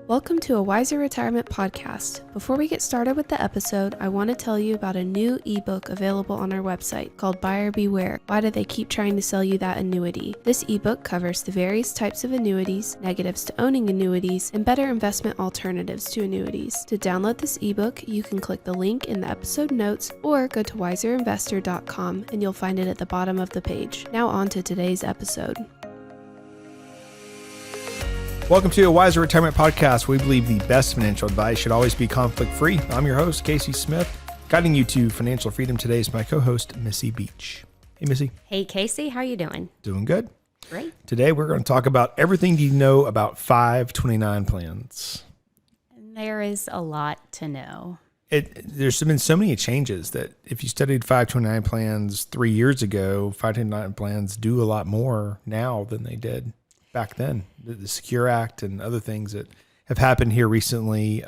Welcome to a Wiser Retirement podcast. Before we get started with the episode, I want to tell you about a new ebook available on our website called Buyer Beware. Why do they keep trying to sell you that annuity? This ebook covers the various types of annuities, negatives to owning annuities, and better investment alternatives to annuities. To download this ebook, you can click the link in the episode notes or go to wiserinvestor.com and you'll find it at the bottom of the page. Now on to today's episode. Welcome to a Wiser Retirement Podcast. We believe the best financial advice should always be conflict-free. I'm your host, Casey Smith. Guiding you to financial freedom today is my co-host, Missie Beach. Hey, Missy. Hey, Casey. How are you doing? Doing good. Great. Today, we're going to talk about everything you know about 529 plans. There is a lot to know. There's been so many changes that if you studied 529 plans 3 years ago, 529 plans do a lot more now than they did back then. The Secure Act and other things that have happened here recently.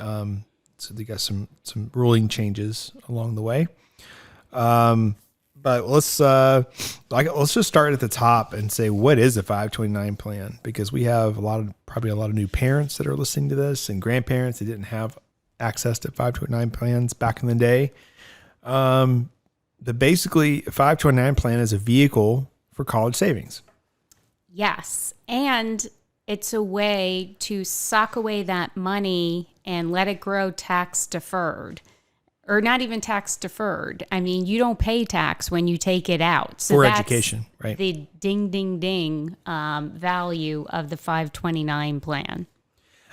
So they got some ruling changes along the way. But let's just start at the top and say, what is a 529 plan? Because we have probably a lot of new parents that are listening to this and grandparents that didn't have access to 529 plans back in the day. Basically, a 529 plan is a vehicle for college savings. Yes. And it's a way to sock away that money and let it grow tax deferred, or not even tax deferred. I mean, you don't pay tax when you take it out. So for that's education, right? The ding value of the 529 plan.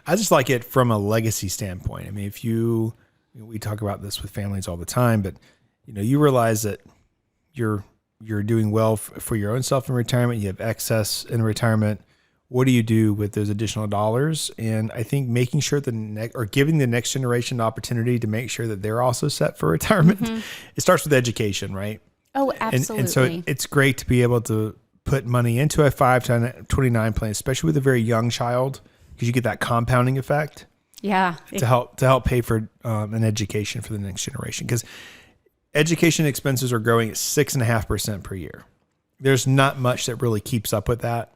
I just like it from a legacy standpoint. I mean, we talk about this with families all the time, but you realize that you're doing well for your own self in retirement. You have excess in retirement. What do you do with those additional dollars? And I think making sure giving the next generation the opportunity to make sure that they're also set for retirement. Mm-hmm. It starts with education, right? Oh, absolutely. And so it's great to be able to put money into a 529 plan, especially with a very young child, because you get that compounding effect. Yeah. To help pay for an education for the next generation. Because education expenses are growing at 6.5% per year. There's not much that really keeps up with that.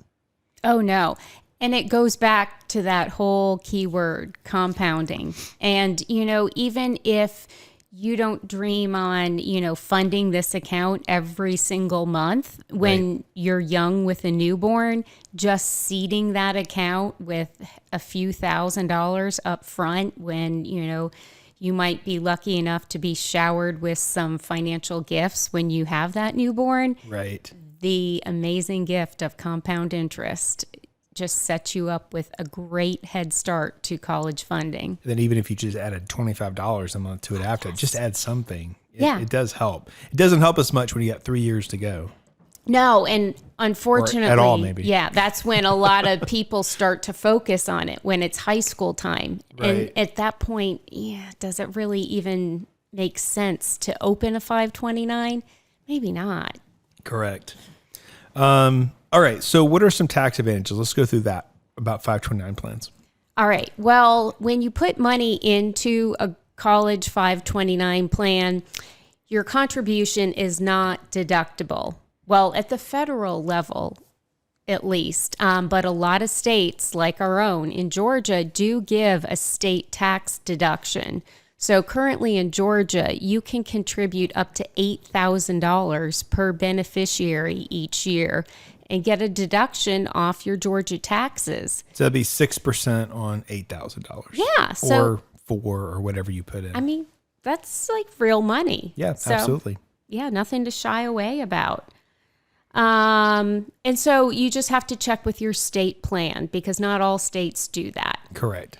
Oh, no. And it goes back to that whole keyword, compounding. And, even if you don't dream on, funding this account every single month when you're young with a newborn, just seeding that account with a few $1,000s up front when, you might be lucky enough to be showered with some financial gifts when you have that newborn. Right. The amazing gift of compound interest just sets you up with a great head start to college funding. And then even if you just added $25 a month to it after, just add something. It does help. It doesn't help as much when you got 3 years to go. No, and unfortunately, or at all, maybe. Yeah, that's when a lot of people start to focus on it, when it's high school time. Right. And at that point, does it really even make sense to open a 529? Maybe not. Correct. All right. So what are some tax advantages? Let's go through that about 529 plans. All right. Well, when you put money into a college 529 plan, your contribution is not deductible. Well, at the federal level, at least, but a lot of states like our own in Georgia do give a state tax deduction. So currently in Georgia, you can contribute up to $8,000 per beneficiary each year and get a deduction off your Georgia taxes. So that'd be 6% on $8,000. Yeah. Or 4 or whatever you put in. I mean, that's like real money. Yeah, absolutely. Yeah, nothing to shy away about. And so you just have to check with your state plan because not all states do that. Correct.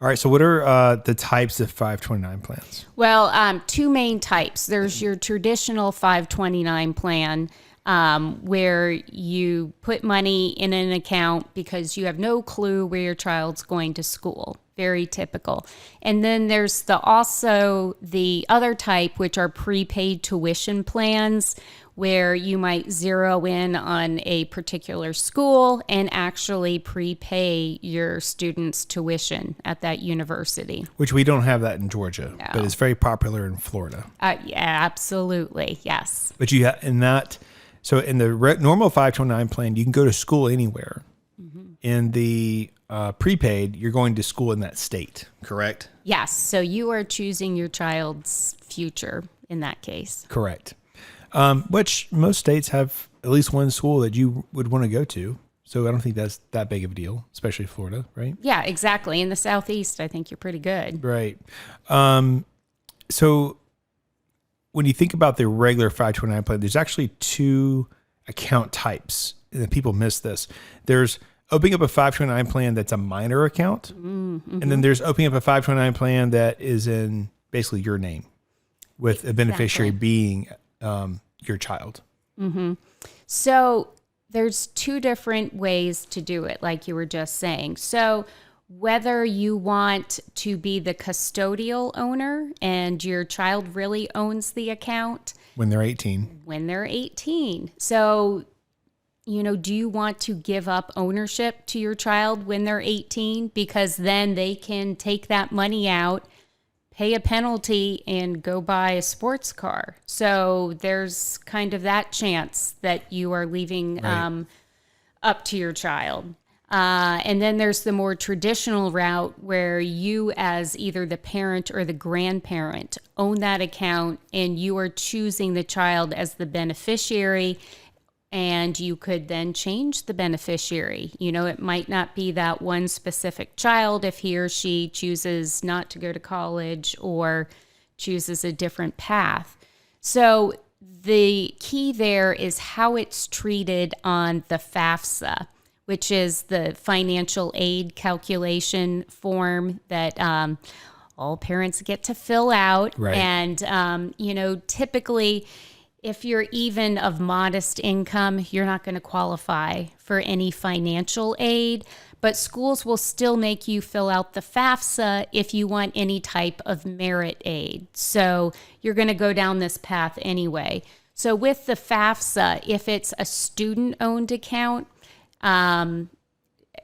All right. So what are the types of 529 plans? Well, two main types. There's your traditional 529 plan, where you put money in an account because you have no clue where your child's going to school. Very typical. And then there's also the other type, which are prepaid tuition plans, where you might zero in on a particular school and actually prepay your students' tuition at that university. Which we don't have that in Georgia, No. but it's very popular in Florida. Yeah, absolutely. Yes. But you have in that, so in the normal 529 plan, you can go to school anywhere. Mm-hmm. In the prepaid, you're going to school in that state, correct? Yes. So you are choosing your child's future in that case. Correct. Which most states have at least one school that you would want to go to. So I don't think that's that big of a deal, especially Florida, right? Yeah, exactly. In the Southeast, I think you're pretty good. Right. So when you think about the regular 529 plan, there's actually two account types, and people miss this. There's opening up a 529 plan that's a minor account, and then there's opening up a 529 plan that is in basically your name, with a beneficiary being your child. So there's two different ways to do it, like you were just saying. So whether you want to be the custodial owner and your child really owns the account. When they're 18. When they're 18. So, do you want to give up ownership to your child when they're 18? Because then they can take that money out, pay a penalty, and go buy a sports car. So there's kind of that chance that you are leaving up to your child. And then there's the more traditional route where you, as either the parent or the grandparent, own that account and you are choosing the child as the beneficiary. And you could then change the beneficiary. It might not be that one specific child if he or she chooses not to go to college or chooses a different path. So the key there is how it's treated on the FAFSA, which is the financial aid calculation form that all parents get to fill out. Right. And, typically, if you're even of modest income, you're not going to qualify for any financial aid, but schools will still make you fill out the FAFSA if you want any type of merit aid. So you're going to go down this path anyway. So with the FAFSA, if it's a student-owned account, in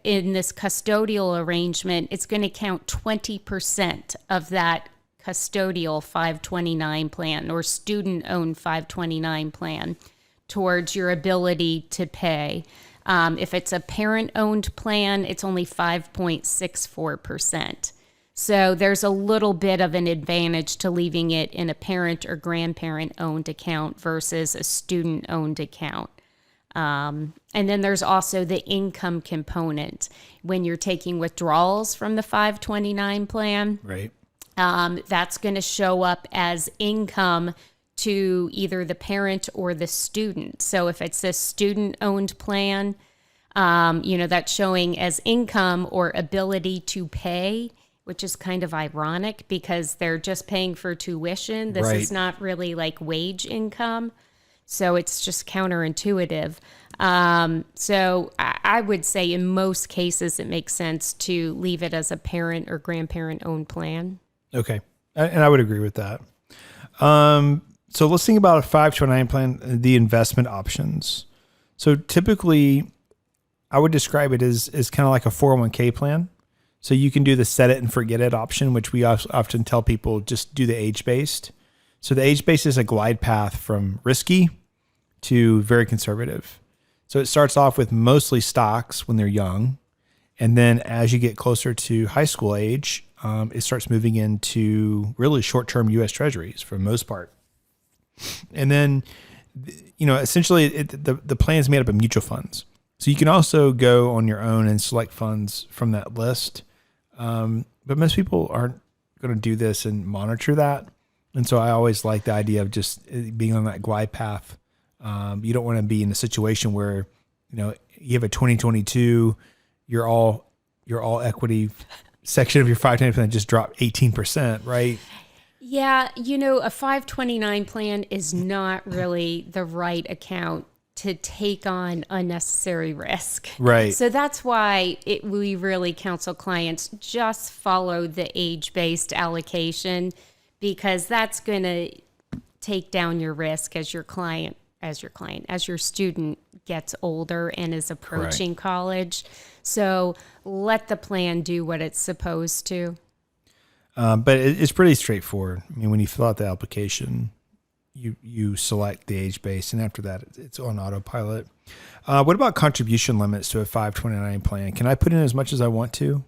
this custodial arrangement, it's going to count 20% of that custodial 529 plan or student-owned 529 plan towards your ability to pay. If it's a parent-owned plan, it's only 5.64%. So there's a little bit of an advantage to leaving it in a parent or grandparent-owned account versus a student-owned account. And then there's also the income component. When you're taking withdrawals from the 529 plan, Right. That's going to show up as income to either the parent or the student. So if it's a student-owned plan, that's showing as income or ability to pay, which is kind of ironic because they're just paying for tuition. This is not really like wage income. So it's just counterintuitive. So I would say in most cases, it makes sense to leave it as a parent or grandparent-owned plan. Okay. And I would agree with that. So let's think about a 529 plan, the investment options. So typically, I would describe it as kind of like a 401k plan. So you can do the set it and forget it option, which we often tell people just do the age-based. So the age-based is a glide path from risky to very conservative. So it starts off with mostly stocks when they're young. And then as you get closer to high school age, it starts moving into really short-term U.S. Treasuries for the most part. And then, essentially the plan is made up of mutual funds. So you can also go on your own and select funds from that list. But most people aren't going to do this and monitor that. And so I always like the idea of just being on that glide path. You don't want to be in a situation where, you have a 2022, your all equity section of your 529 plan just dropped 18%, right? Yeah, a 529 plan is not really the right account to take on unnecessary risk. Right. So that's why we really counsel clients just follow the age-based allocation, because that's going to take down your risk as your student gets older and is approaching college. So let the plan do what it's supposed to. But it's pretty straightforward. I mean, when you fill out the application, you select the age base, and after that, it's on autopilot. What about contribution limits to a 529 plan? Can I put in as much as I want to?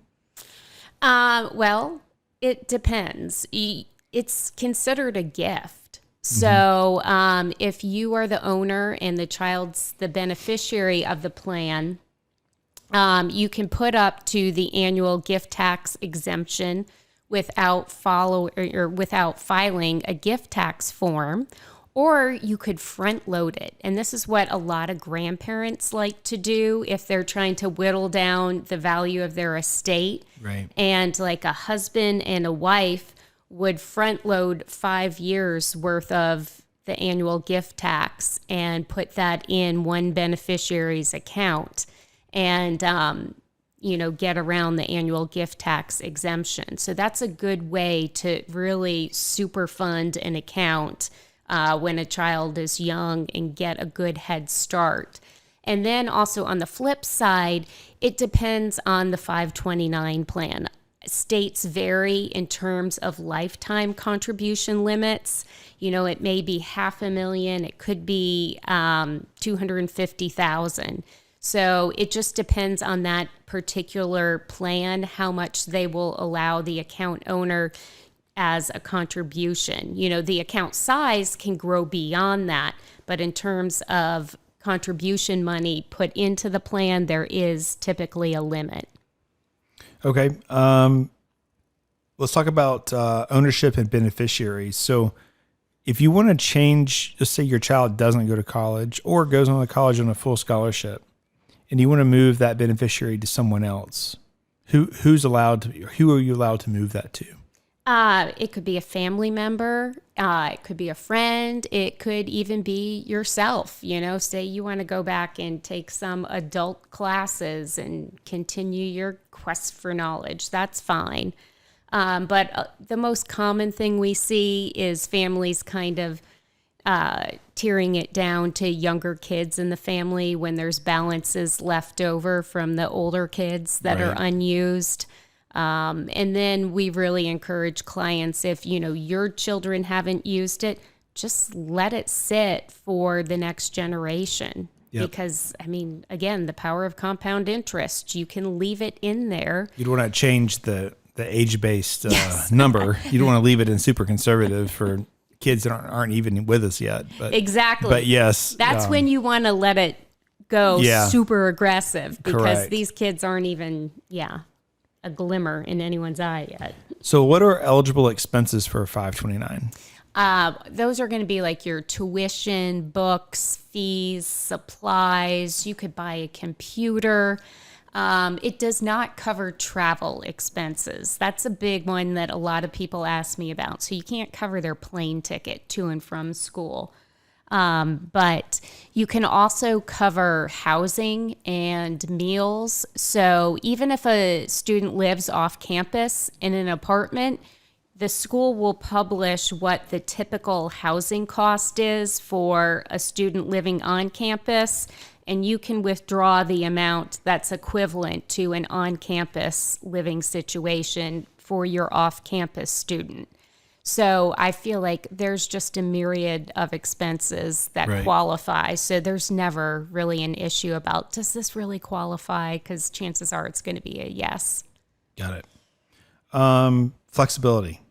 Well, it depends. It's considered a gift. So if you are the owner and the child's the beneficiary of the plan, you can put up to the annual gift tax exemption without filing a gift tax form, or you could front load it. And this is what a lot of grandparents like to do if they're trying to whittle down the value of their estate. Right. And like a husband and a wife would front load 5 years worth of the annual gift tax and put that in one beneficiary's account and, get around the annual gift tax exemption. So that's a good way to really super fund an account when a child is young and get a good head start. And then also on the flip side, it depends on the 529 plan. States vary in terms of lifetime contribution limits. It may be $500,000, it could be $250,000. So it just depends on that particular plan, how much they will allow the account owner as a contribution. The account size can grow beyond that, but in terms of contribution money put into the plan, there is typically a limit. Okay. Let's talk about ownership and beneficiaries. So if you want to change, just say your child doesn't go to college or goes on to college on a full scholarship, and you want to move that beneficiary to someone else, who are you allowed to move that to? It could be a family member. It could be a friend. It could even be yourself. Say you want to go back and take some adult classes and continue your quest for knowledge. That's fine. But the most common thing we see is families kind of tearing it down to younger kids in the family when there's balances left over from the older kids that are unused. And then we really encourage clients, if your children haven't used it, just let it sit for the next generation. Yep. Because, again, the power of compound interest, you can leave it in there. You don't want to change the age-based number. You don't want to leave it in super conservative for kids that aren't even with us yet. But, exactly. But yes. That's when you want to let it go super aggressive, because Correct. These kids aren't even, a glimmer in anyone's eye yet. So what are eligible expenses for a 529? Those are going to be like your tuition, books, fees, supplies. You could buy a computer. It does not cover travel expenses. That's a big one that a lot of people ask me about. So you can't cover their plane ticket to and from school. But you can also cover housing and meals. So even if a student lives off campus in an apartment, the school will publish what the typical housing cost is for a student living on campus, and you can withdraw the amount that's equivalent to an on-campus living situation for your off-campus student. So I feel like there's just a myriad of expenses that qualify. So there's never really an issue about, does this really qualify? Because chances are it's going to be a yes. Got it. Flexibility.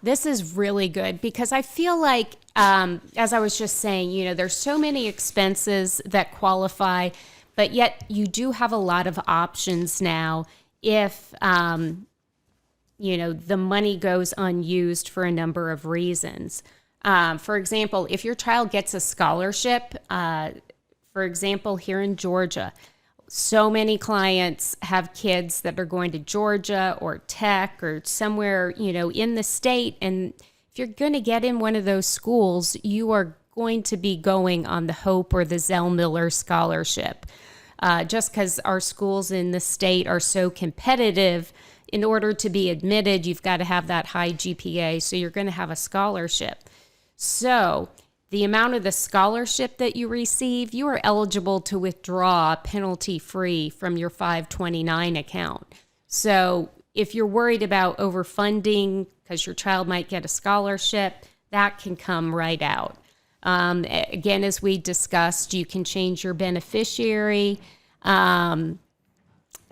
This is really good, because I feel like, as I was just saying, there's so many expenses that qualify, but yet you do have a lot of options now if the money goes unused for a number of reasons. For example, if your child gets a scholarship, for example, here in Georgia, so many clients have kids that are going to Georgia or Tech or somewhere, in the state. And if you're going to get in one of those schools, you are going to be going on the Hope or the Zell Miller scholarship. Just because our schools in the state are so competitive, in order to be admitted, you've got to have that high GPA, so you're going to have a scholarship. So the amount of the scholarship that you receive, you are eligible to withdraw penalty-free from your 529 account. So if you're worried about overfunding because your child might get a scholarship, that can come right out. Again, as we discussed, you can change your beneficiary.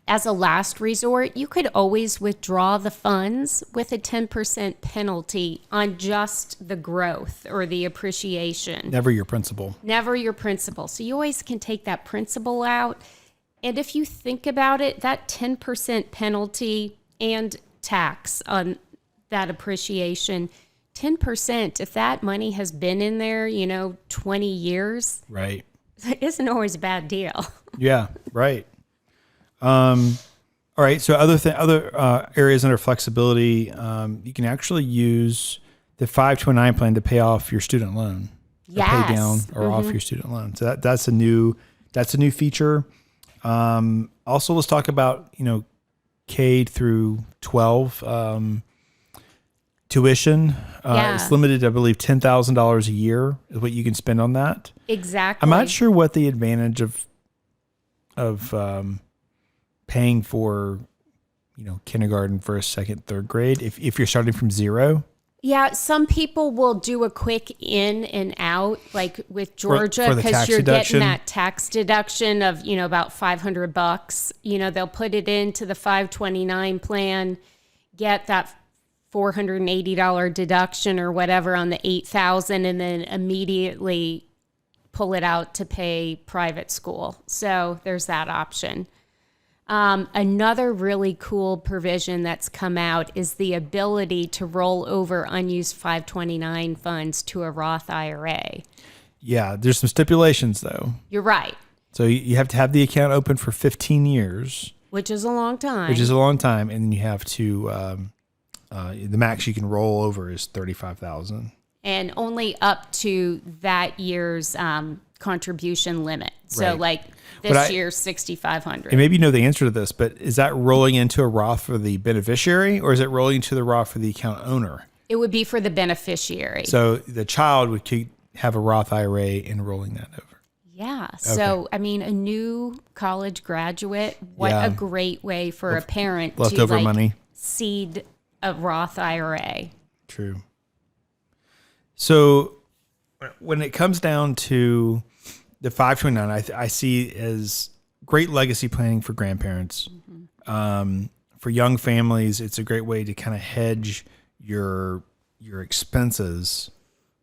As a last resort, you could always withdraw the funds with a 10% penalty on just the growth or the appreciation. Never your principal. Never your principal. So you always can take that principal out. And if you think about it, that 10% penalty and tax on that appreciation, 10%, if that money has been in there, 20 years, right, it isn't always a bad deal. Yeah, right. All right. So other areas under flexibility, you can actually use the 529 plan to pay off your student loan, or pay down or off your student loan. So that's a new feature. Also, let's talk about K through 12 tuition. It's limited, I believe, $10,000 a year is what you can spend on that. Exactly. I'm not sure what the advantage of paying for, kindergarten, first, second, third grade, if you're starting from zero. Yeah, some people will do a quick in and out, like with Georgia, because you're getting that tax deduction of, about $500. They'll put it into the 529 plan, get that $480 deduction or whatever on the $8,000, and then immediately pull it out to pay private school. So there's that option. Another really cool provision that's come out is the ability to roll over unused 529 funds to a Roth IRA. Yeah, there's some stipulations though. You're right. So you have to have the account open for 15 years. Which is a long time. And then you have to, the max you can roll over is $35,000. And only up to that year's contribution limit. So right. This year's $6,500. And maybe you know the answer to this, but is that rolling into a Roth for the beneficiary, or is it rolling into the Roth for the account owner? It would be for the beneficiary. So the child would have a Roth IRA and rolling that over. Yeah. So, a new college graduate, what a great way for a parent leftover money seed a Roth IRA. True. So when it comes down to the 529, I see as great legacy planning for grandparents. For young families, it's a great way to kind of hedge your expenses.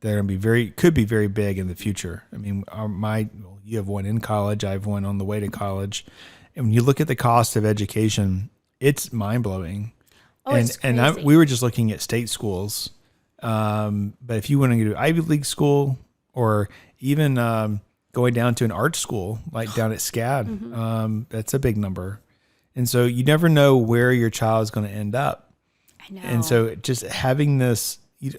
They're going to could be very big in the future. I mean, you have one in college. I have one on the way to college. And when you look at the cost of education, it's mind blowing. Oh, it's crazy. And we were just looking at state schools. But if you want to go to Ivy League school, or even going down to an art school, like down at SCAD, that's a big number. And so you never know where your child is going to end up. I know. And so just having this,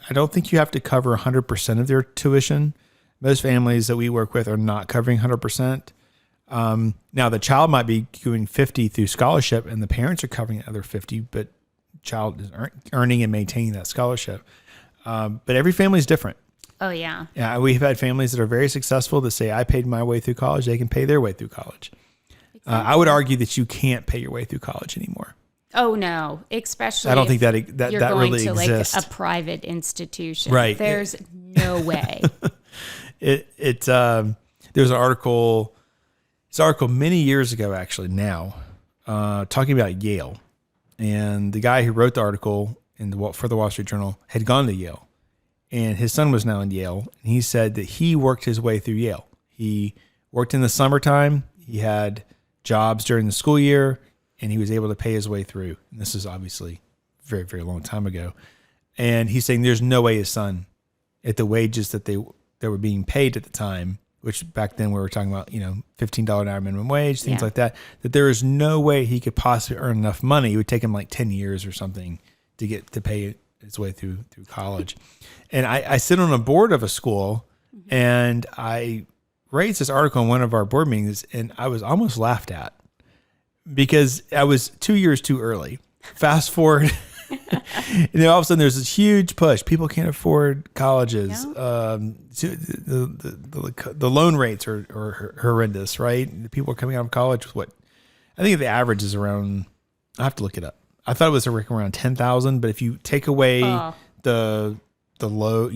I don't think you have to cover 100% of their tuition. Most families that we work with are not covering 100%. Now the child might be doing 50 through scholarship and the parents are covering the other 50, but child is earning and maintaining that scholarship. But every family is different. Oh, yeah. Yeah, we've had families that are very successful that say, I paid my way through college. They can pay their way through college. Exactly. I would argue that you can't pay your way through college anymore. Oh, no. Especially I don't think that you're that going really to exists. Like a private institution. Right. There's no way. There's an article many years ago, actually now, talking about Yale. And the guy who wrote the article for the Wall Street Journal had gone to Yale. And his son was now in Yale. And he said that he worked his way through Yale. He worked in the summertime. He had jobs during the school year, and he was able to pay his way through. And this is obviously very, very long time ago. And he's saying there's no way his son, at the wages that they were being paid at the time, which back then we were talking about, $15 an hour minimum wage, things like that there is no way he could possibly earn enough money. It would take him like 10 years or something to get to pay his way through college. And I sit on a board of a school, and I raised this article in one of our board meetings, and I was almost laughed at because I was 2 years too early. Fast forward, and then all of a sudden there's this huge push. People can't afford colleges. The loan rates are horrendous, right? People are coming out of college with I think the average is around, I have to look it up. I thought it was around 10,000, but if you take away the low,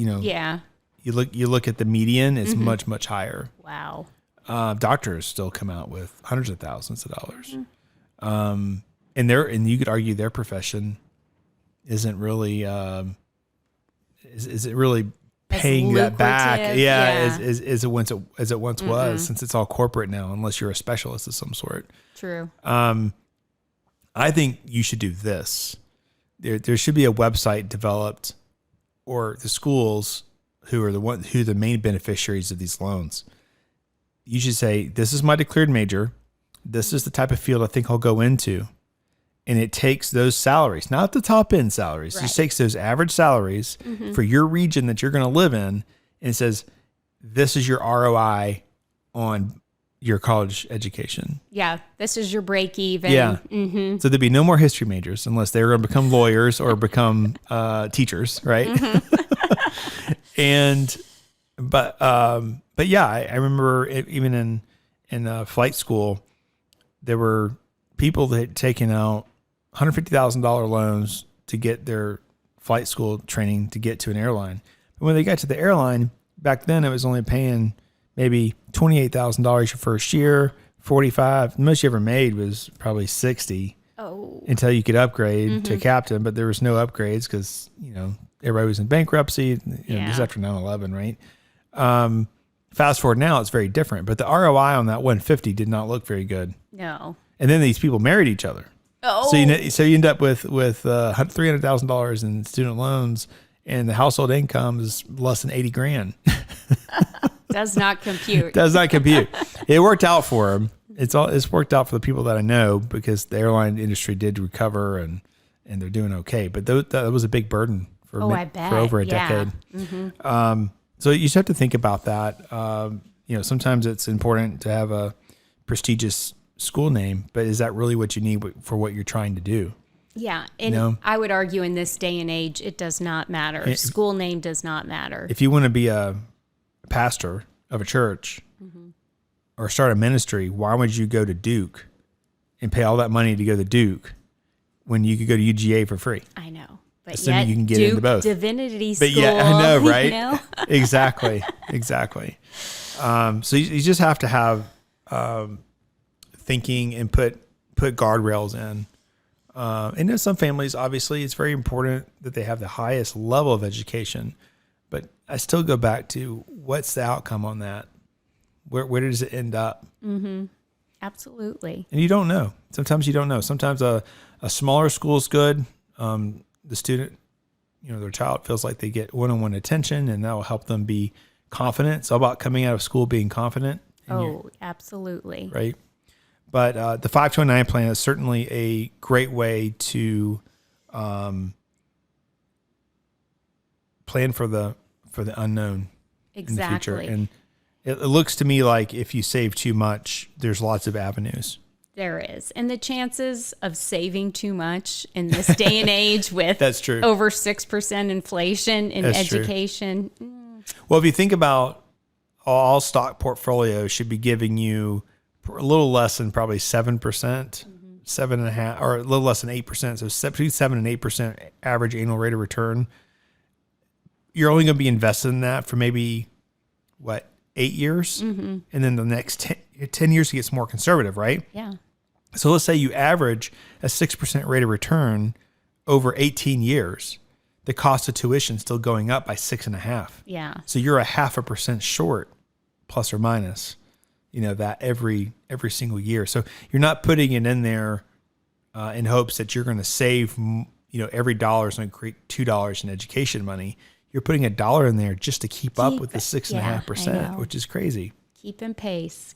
you look at the median, it's much, much higher. Wow. Doctors still come out with hundreds of thousands of dollars. And you could argue their profession isn't really, is it really paying that back? As it once was, since it's all corporate now, unless you're a specialist of some sort. True. I think you should do this. There should be a website developed, or the schools who are the main beneficiaries of these loans. You should say, this is my declared major. This is the type of field I think I'll go into. And it takes those salaries, not the top end salaries. It just takes those average salaries for your region that you're going to live in. And it says, this is your ROI on your college education. Yeah. This is your break even. Yeah. So there'd be no more history majors unless they're going to become lawyers or become teachers. Right. But yeah, I remember even in flight school, there were people that had taken out $150,000 loans to get their flight school training to get to an airline. But when they got to the airline, back then it was only paying maybe $28,000 your first year, $45,000. The most you ever made was probably $60,000 until you could upgrade to captain. But there was no upgrades because, everybody was in bankruptcy, just after 9/11, right? Fast forward now, it's very different. But the ROI on that 150 did not look very good. No. And then these people married each other. Oh. So you end up with $300,000 in student loans, and the household income is less than $80,000. Does not compute. Does not compute. It worked out for them. It's worked out for the people that I know because the airline industry did recover and they're doing okay. But that was a big burden for over a decade. So you just have to think about that. Sometimes it's important to have a prestigious school name, but is that really what you need for what you're trying to do? Yeah. And I would argue in this day and age, it does not matter. School name does not matter. If you want to be a pastor of a church or start a ministry, why would you go to Duke and pay all that money to go to Duke when you could go to UGA for free? I know. But assuming yet, you can get Duke into both. Divinity School. But yeah, I know, right? Exactly. So you just have to have thinking and put guardrails in. And in some families, obviously, it's very important that they have the highest level of education. But I still go back to what's the outcome on that? Where does it end up? Absolutely. And you don't know. Sometimes you don't know. Sometimes a smaller school is good. The student, their child feels like they get one-on-one attention, and that will help them be confident. It's all about coming out of school being confident. Absolutely. Right. But the 529 plan is certainly a great way to plan for the unknown in the future. And it looks to me like if you save too much, there's lots of avenues. There is. And the chances of saving too much in this day and age with That's true. over 6% inflation in education. Well, if you think about all stock portfolios should be giving you a little less than probably 7%, 7.5%, or a little less than 8%. So between 7 and 8% average annual rate of return. You're only going to be invested in that for maybe 8 years, and then the next 10 years it gets more conservative, right? Yeah. So let's say you average a 6% rate of return over 18 years. The cost of tuition is still going up by 6.5%. Yeah. So you're 0.5% short, plus or minus. That every single year. So you're not putting it in there in hopes that you're going to save. Every dollar is going to create $2 in education money. You're putting $1 in there just to keep up with the 6.5%, which is crazy. Keeping pace.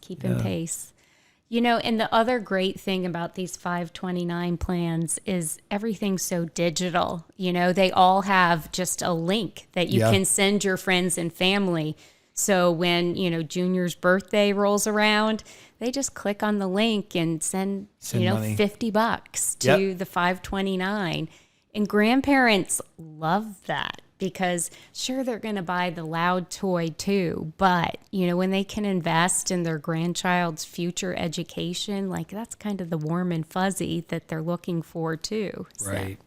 And the other great thing about these 529 plans is everything's so digital. They all have just a link that you can send your friends and family. So when, Junior's birthday rolls around, they just click on the link and send money. $50 to the 529. And grandparents love that because sure, they're going to buy the loud toy too. But, when they can invest in their grandchild's future education, that's kind of the warm and fuzzy that they're looking for too. Right.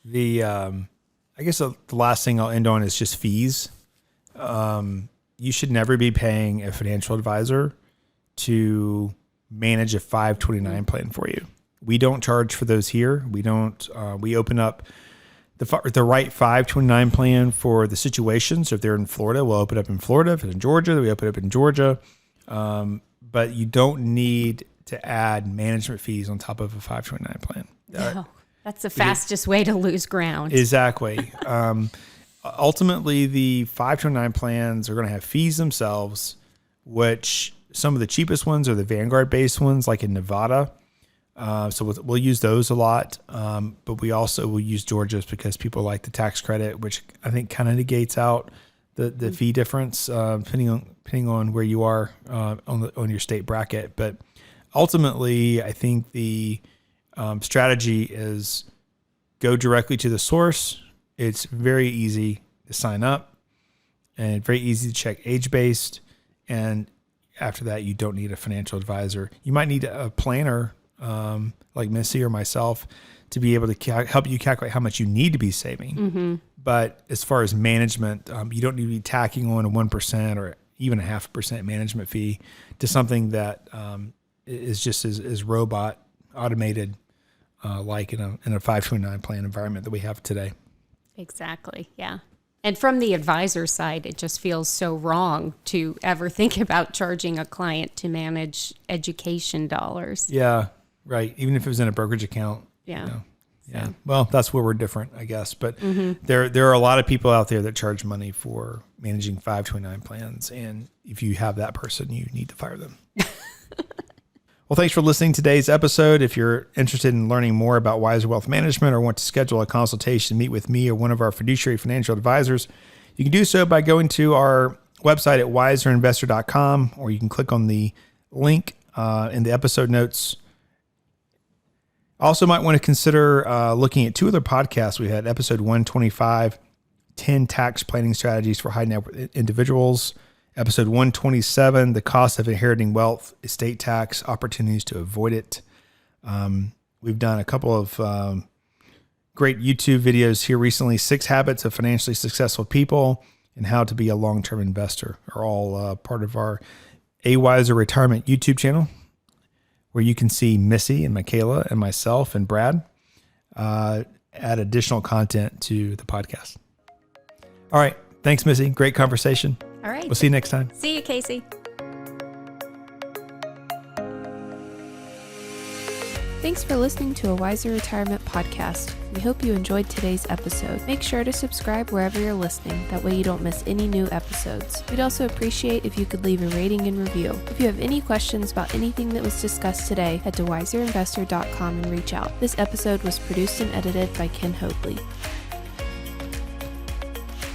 So. I guess the last thing I'll end on is just fees. you should never be paying a financial advisor to manage a 529 plan for you. We don't charge for those here. We don't. We open up the right 529 plan for the situation. So if they're in Florida, we'll open up in Florida. If it's in Georgia, we open up in Georgia. But you don't need to add management fees on top of a 529 plan. No, that's the fastest way to lose ground. Exactly. Ultimately, the 529 plans are going to have fees themselves, which some of the cheapest ones are the Vanguard-based ones, like in Nevada. So we'll use those a lot. But we also will use Georgia's because people like the tax credit, which I think kind of negates out the fee difference, depending on where you are on your state bracket. But ultimately, I think the strategy is go directly to the source. It's very easy to sign up and very easy to check age-based. And after that, you don't need a financial advisor. You might need a planner like Missy or myself to be able to help you calculate how much you need to be saving. Mm-hmm. But as far as management, you don't need to be tacking on a 1% or even a 0.5% management fee to something that is just as robot automated like in a 529 plan environment that we have today. Exactly. Yeah. And from the advisor side, it just feels so wrong to ever think about charging a client to manage education dollars. Yeah, right. Even if it was in a brokerage account. Yeah. You know. Yeah. So. Well, that's where we're different, I guess. But there are a lot of people out there that charge money for managing 529 plans. And if you have that person, you need to fire them. Well, thanks for listening to today's episode. If you're interested in learning more about Wiser Wealth Management or want to schedule a consultation, meet with me or one of our fiduciary financial advisors, you can do so by going to our website at wiserinvestor.com, or you can click on the link in the episode notes. Also might want to consider looking at two other podcasts. We had episode 125, 10 tax planning strategies for high net worth individuals. Episode 127, the cost of inheriting wealth, estate tax, opportunities to avoid it. We've done a couple of great YouTube videos here recently. 6 Habits of Financially Successful People and How to Be a Long-Term Investor are all part of our A Wiser Retirement YouTube channel, where you can see Missy and Michaela and myself and Brad add additional content to the podcast. All right. Thanks, Missy. Great conversation. All right. We'll see you next time. See you, Casey. Thanks for listening to a Wiser Retirement podcast. We hope you enjoyed today's episode. Make sure to subscribe wherever you're listening. That way you don't miss any new episodes. We'd also appreciate if you could leave a rating and review. If you have any questions about anything that was discussed today, head to wiserinvestor.com and reach out. This episode was produced and edited by Ken Hoadley.